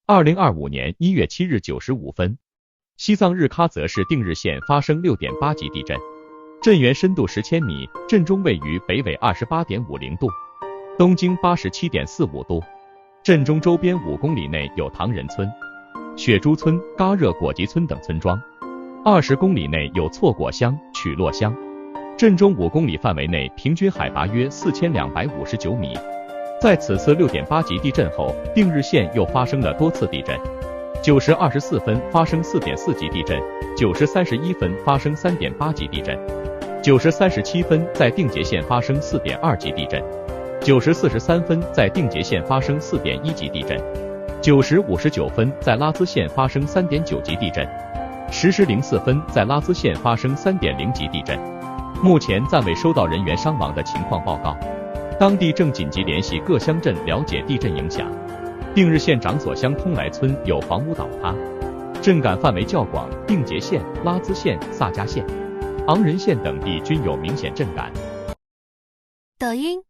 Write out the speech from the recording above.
2025年1月7日9时5分，西藏日喀则市定日县发生6.8级地震，震源深度10千米，震中位于北纬28.50度，东经87.45度。震中周边5公里内有唐人村、雪珠村、嘎热果集村等村庄，20公里内有错果乡、曲洛乡。震中5公里范围内平均海拔约4259米。在此次6.8级地震后，定日县又发生了多次地震。9时24分发生4.4级地震，9时31分发生3.8级地震，9时37分在定结县发生4.2级地震，9时43分在定结县发生4.1级地震，9时59分在拉孜县发生3.9级地震，10时04分在拉孜县发生3.0级地震。目前暂未收到人员伤亡的情况报告，当地正紧急联系各乡镇了解地震影响。定日县长所乡通来村有房屋倒塌，震感范围较广，定结县、拉孜县、萨迦县、昂仁县等地均有明显震感。抖音